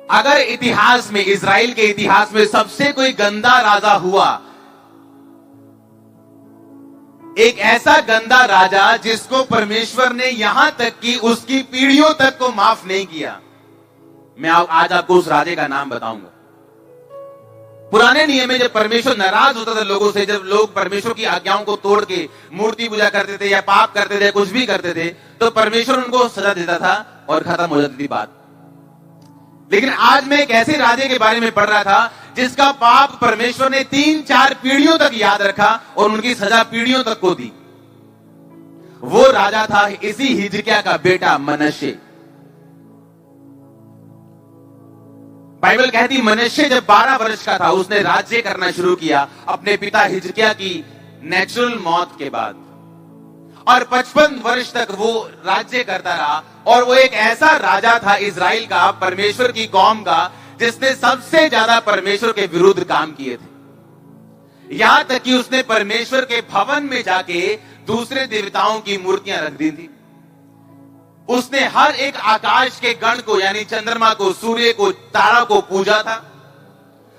अगर इतिहास में, इजराइल के इतिहास में सबसे कोई गंदा राजा हुआ, एक ऐसा गंदा राजा जिसको परमेश्वर ने यहां तक कि उसकी पीढ़ियों तक को माफ नहीं किया, मैं आज आपको उस राजे का नाम बताऊंगा। पुराने नियम में जब परमेश्वर नाराज होता था लोगों से, जब लोग परमेश्वर की आज्ञाओं को तोड़ के मूर्ति पूजा करते थे या पाप करते थे, कुछ भी करते थे, तो परमेश्वर उनको सजा देता था और खत्म हो जाती थी बात। लेकिन आज मैं एक ऐसे राजे के बारे में पढ़ रहा था जिसका पाप परमेश्वर ने 3-4 पीढ़ियों तक याद रखा और उनकी सजा पीढ़ियों तक को दी। वो राजा था इसी हिजकिय्याह का बेटा मनश्शे। बाइबल कहती मनश्शे जब 12 वर्ष का था उसने राज्य करना शुरू किया अपने पिता हिजकिय्याह की नेचुरल मौत के बाद, और 55 वर्ष तक वो राज्य करता रहा। और वो एक ऐसा राजा था इजराइल का, परमेश्वर की कौम का, जिसने सबसे ज्यादा परमेश्वर के विरुद्ध काम किए थे। यहां तक कि उसने परमेश्वर के भवन में जाके दूसरे देवताओं की मूर्तियां रख दी थी। उसने हर एक आकाश के गण को, यानी चंद्रमा को, सूर्य को, तारा को पूजा था।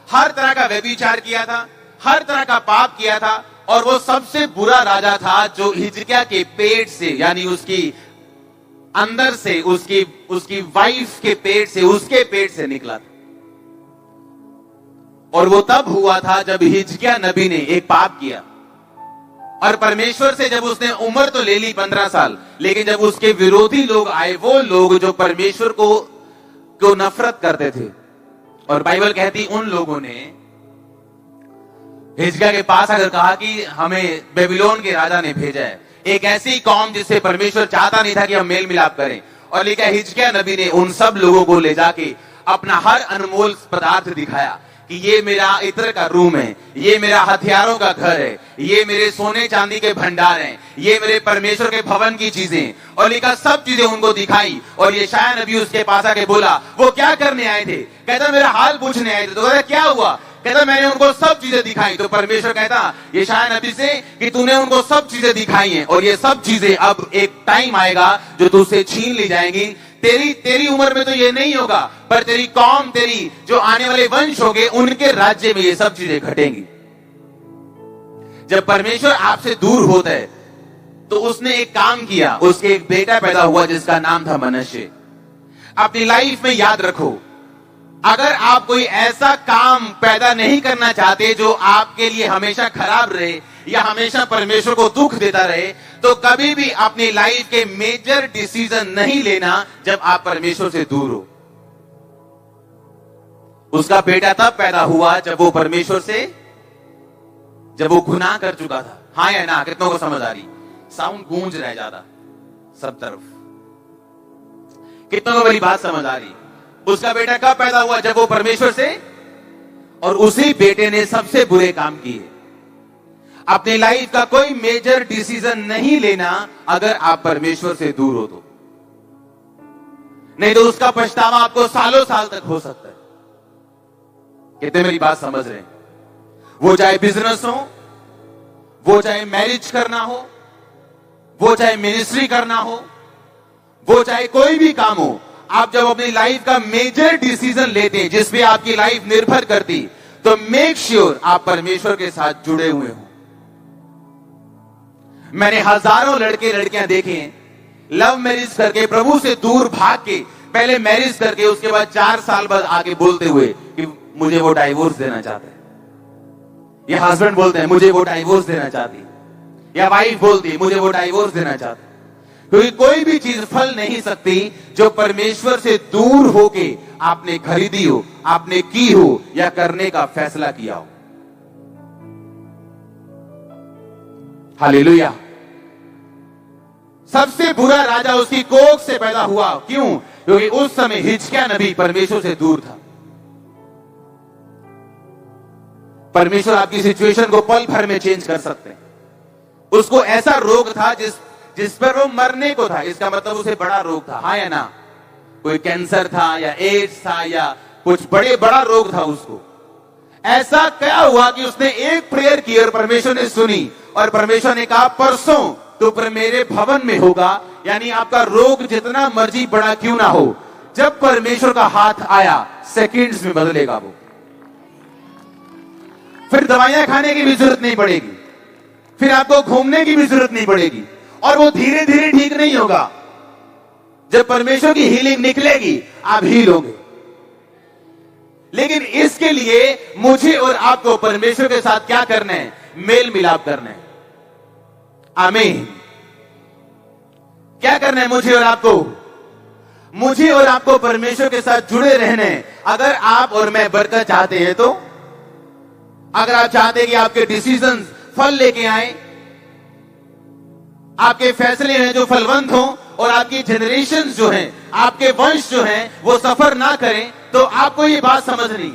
हर तरह का व्यभिचार किया था, हर तरह का पाप किया था। और वो सबसे बुरा राजा था जो हिजकिय्याह के पेट से, यानी उसकी अंदर से, उसकी वाइफ के पेट से, उसके पेट से निकला था। और वो तब हुआ था जब हिजकिय्याह नबी ने एक पाप किया, और परमेश्वर से जब उसने उम्र तो ले ली 15 साल, लेकिन जब उसके विरोधी लोग आए, वो लोग जो परमेश्वर को नफरत करते थे, और बाइबल कहती उन लोगों ने हिजकिय्याह के पास आकर कहा कि हमें बेबीलोन के राजा ने भेजा है, एक ऐसी कौम जिससे परमेश्वर चाहता नहीं था कि हम मेल मिलाप करें। और लेकिन हिजकिय्याह नबी ने उन सब लोगों को ले जाके अपना हर अनमोल पदार्थ दिखाया कि ये मेरा इत्र का रूम है, ये मेरा हथियारों का घर है, ये मेरे सोने चांदी के भंडार हैं, ये मेरे परमेश्वर के भवन की चीजें, और लिखा सब चीजें उनको दिखाई। और यशायाह नबी उसके पास आके बोला वो क्या करने आए थे? कहता मेरा हाल पूछने आए थे। तो कहता क्या हुआ? कहता मैंने उनको सब चीजें दिखाई। तो परमेश्वर कहता यशायाह नबी से कि तूने उनको सब चीजें दिखाई हैं, और ये सब चीजें अब एक टाइम आएगा जो तुझसे छीन ली जाएंगी। तेरी उम्र में तो ये नहीं होगा, पर तेरी कौम, तेरी जो आने वाले वंश होंगे, उनके राज्य में ये सब चीजें घटेंगी। जब परमेश्वर आपसे दूर होता है तो उसने एक काम किया, उसके एक बेटा पैदा हुआ जिसका नाम था मनश्शे। अपनी लाइफ में याद रखो, अगर आप कोई ऐसा काम पैदा नहीं करना चाहते जो आपके लिए हमेशा खराब रहे या हमेशा परमेश्वर को दुख देता रहे, तो कभी भी अपनी लाइफ के मेजर डिसीजन नहीं लेना जब आप परमेश्वर से दूर हो। उसका बेटा तब पैदा हुआ जब वो परमेश्वर से, जब वो गुनाह कर चुका था। हाँ या ना? कितनों को समझ आ रही? साउंड गूंज रह जाता सब तरफ। कितनों को मेरी बात समझ आ रही? उसका बेटा कब पैदा हुआ? जब वो परमेश्वर से, और उसी बेटे ने सबसे बुरे काम किए। अपनी लाइफ का कोई मेजर डिसीजन नहीं लेना अगर आप परमेश्वर से दूर हो तो, नहीं तो उसका पछतावा आपको सालों साल तक हो सकता है। कितने मेरी बात समझ रहे हैं? वो चाहे बिजनेस हो, वो चाहे मैरिज करना हो, वो चाहे मिनिस्ट्री करना हो, वो चाहे कोई भी काम हो, आप जब अपनी लाइफ का मेजर डिसीजन लेते हैं जिसपे आपकी लाइफ निर्भर करती, तो मेक श्योर आप परमेश्वर के साथ जुड़े हुए हो। मैंने हजारों लड़के लड़कियां देखे हैं लव मैरिज करके, प्रभु से दूर भाग के, पहले मैरिज करके उसके बाद 4 साल बाद आके बोलते हुए कि मुझे वो डाइवोर्स देना चाहते हैं, या हस्बैंड बोलते हैं मुझे वो डाइवोर्स देना चाहती है, या वाइफ बोलती है मुझे वो डाइवोर्स देना चाहते हैं। क्योंकि कोई भी चीज फल नहीं सकती जो परमेश्वर से दूर होके आपने खरीदी हो, आपने की हो, या करने का फैसला किया हो। हालेलुया। सबसे बुरा राजा उसकी कोख से पैदा हुआ। क्यों? क्योंकि उस समय हिजकिय्याह नबी परमेश्वर से दूर था। परमेश्वर आपकी सिचुएशन को पल भर में चेंज कर सकते हैं। उसको ऐसा रोग था जिस पर वो मरने को था, इसका मतलब उसे बड़ा रोग था। हाँ या ना? कोई कैंसर था या एड्स था या कुछ बड़ा रोग था उसको। ऐसा क्या हुआ कि उसने एक प्रेयर की और परमेश्वर ने सुनी, और परमेश्वर ने कहा परसों तो मेरे भवन में होगा। यानी आपका रोग जितना मर्जी बड़ा क्यों ना हो, जब परमेश्वर का हाथ आया सेकंड्स में बदलेगा वो। फिर दवाइयां खाने की भी जरूरत नहीं पड़ेगी, फिर आपको घूमने की भी जरूरत नहीं पड़ेगी, और वो धीरे धीरे ठीक नहीं होगा। जब परमेश्वर की हीलिंग निकलेगी आप हील होंगे। लेकिन इसके लिए मुझे और आपको परमेश्वर के साथ क्या करना है? मेल मिलाप करना है। आमीन। क्या करना है मुझे और आपको? मुझे और आपको परमेश्वर के साथ जुड़े रहने हैं। अगर आप और मैं बरकत चाहते हैं तो, अगर आप चाहते हैं कि आपके डिसीजंस फल लेके आए, आपके फैसले हैं जो फलवंत हो, और आपकी जनरेशन जो हैं, आपके वंश जो हैं वो सफर ना करें, तो आपको ये बात समझनी।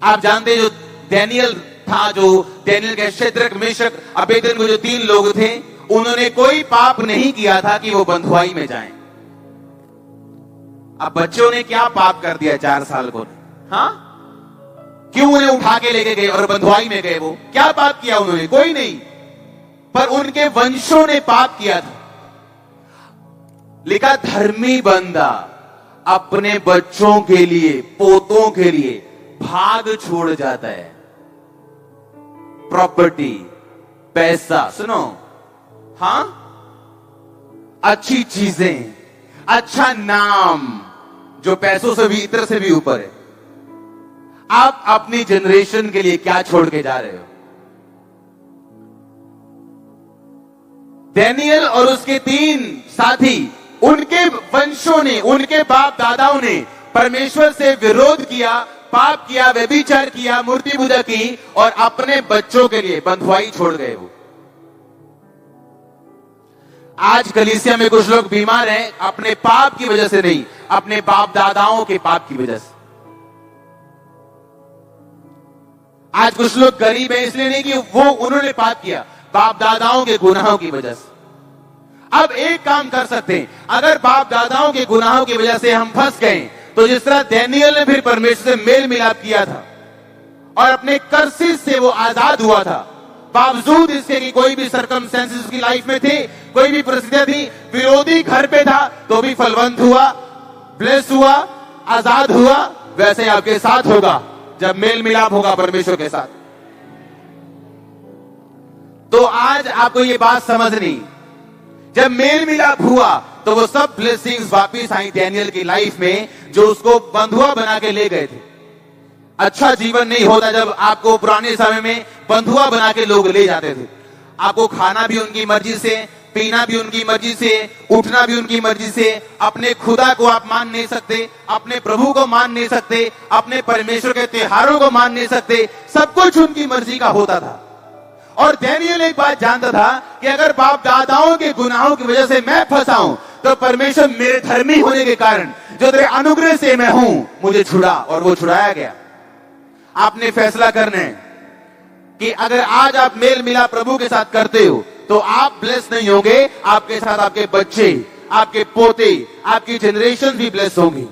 आप जानते जो डैनियल था, जो डैनियल के शद्रक मेशक अबेदनगो जो 3 लोग थे, उन्होंने कोई पाप नहीं किया था कि वो बंधुआई में जाएं। अब बच्चों ने क्या पाप कर दिया 4 साल को? हाँ, क्यों उन्हें उठा के लेके गए और बंधुआई में गए? वो क्या पाप किया उन्होंने? कोई नहीं, पर उनके वंशों ने पाप किया था। लिखा धर्मी बंदा अपने बच्चों के लिए, पोतों के लिए भाग छोड़ जाता है। प्रॉपर्टी, पैसा, सुनो, हां, अच्छी चीजें, अच्छा नाम, जो पैसों से भी, इतर से भी ऊपर है। आप अपनी जनरेशन के लिए क्या छोड़ के जा रहे हो? डैनियल और उसके 3 साथी, उनके वंशों ने, उनके बाप दादाओं ने परमेश्वर से विरोध किया, पाप किया, व्यभिचार किया, मूर्ति पूजा की, और अपने बच्चों के लिए बंधुआई छोड़ गए वो। आज कलीसिया में कुछ लोग बीमार हैं, अपने पाप की वजह से नहीं, अपने बाप दादाओं के पाप की वजह से। आज कुछ लोग गरीब हैं इसलिए नहीं कि वो उन्होंने पाप किया, बाप दादाओं के गुनाहों की वजह से। अब एक काम कर सकते हैं, अगर बाप दादाओं के गुनाहों की वजह से हम फंस गए, तो जिस तरह डैनियल ने फिर परमेश्वर से मेल मिलाप किया था और अपने कर्सिस से वो आजाद हुआ था, बावजूद इसके कि कोई भी सर्कमस्टेंसेस उसकी लाइफ में थे, कोई भी परिस्थितियां थी, विरोधी घर पे था, तो भी फलवंत हुआ, ब्लेस हुआ, आजाद हुआ। वैसे आपके साथ होगा जब मेल मिलाप होगा परमेश्वर के साथ। तो आज आपको ये बात समझनी, जब मेल मिलाप हुआ तो वो सब ब्लेसिंग्स वापिस आई डैनियल की लाइफ में, जो उसको बंधुआ बना के ले गए थे। अच्छा जीवन नहीं होता जब आपको पुराने समय में बंधुआ बना के लोग ले जाते थे। आपको खाना भी उनकी मर्जी से, पीना भी उनकी मर्जी से, उठना भी उनकी मर्जी से। अपने खुदा को आप मान नहीं सकते, अपने प्रभु को मान नहीं सकते, अपने परमेश्वर के त्योहारों को मान नहीं सकते। सब कुछ उनकी मर्जी का होता था। और डैनियल एक बात जानता था कि अगर बाप दादाओं के गुनाहों की वजह से मैं फंसा हूं, तो परमेश्वर मेरे धर्मी होने के कारण, जो तेरे अनुग्रह से मैं हूं, मुझे छुड़ा, और वो छुड़ाया गया। आपने फैसला करना है कि अगर आज आप मेल मिला प्रभु के साथ करते हो, तो आप ब्लेस नहीं होंगे, आपके साथ आपके बच्चे, आपके पोते, आपकी जनरेशन भी ब्लेस होंगी।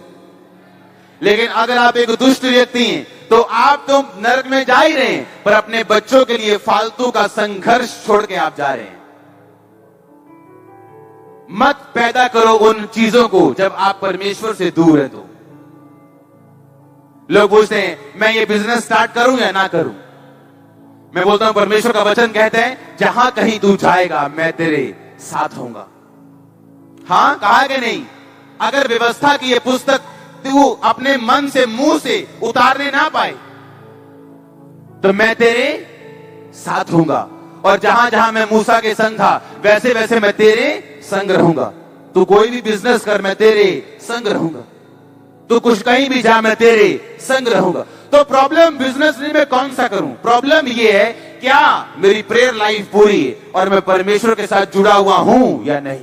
लेकिन अगर आप एक दुष्ट व्यक्ति हैं, तो आप तो नरक में जा ही रहे हैं, पर अपने बच्चों के लिए फालतू का संघर्ष छोड़ के आप जा रहे हैं। मत पैदा करो उन चीजों को जब आप परमेश्वर से दूर है। तो लोग पूछते हैं, मैं ये बिजनेस स्टार्ट करूं या ना करूं? मैं बोलता हूं, परमेश्वर का वचन कहते हैं, जहां कहीं तू जाएगा मैं तेरे साथ होऊंगा। हां, कहा कि नहीं? अगर व्यवस्था की ये पुस्तक तू अपने मन से, मुंह से उतारने ना पाए, तो मैं तेरे साथ होऊंगा। और जहां जहां मैं मूसा के संग था, वैसे वैसे मैं तेरे संग रहूंगा। तू कोई भी बिजनेस कर, मैं तेरे संग रहूंगा। तू कुछ कहीं भी जा, मैं तेरे संग रहूंगा। तो प्रॉब्लम बिजनेस नहीं, मैं कौन सा करूं? प्रॉब्लम ये है, क्या मेरी प्रेयर लाइफ पूरी है और मैं परमेश्वर के साथ जुड़ा हुआ हूं या नहीं?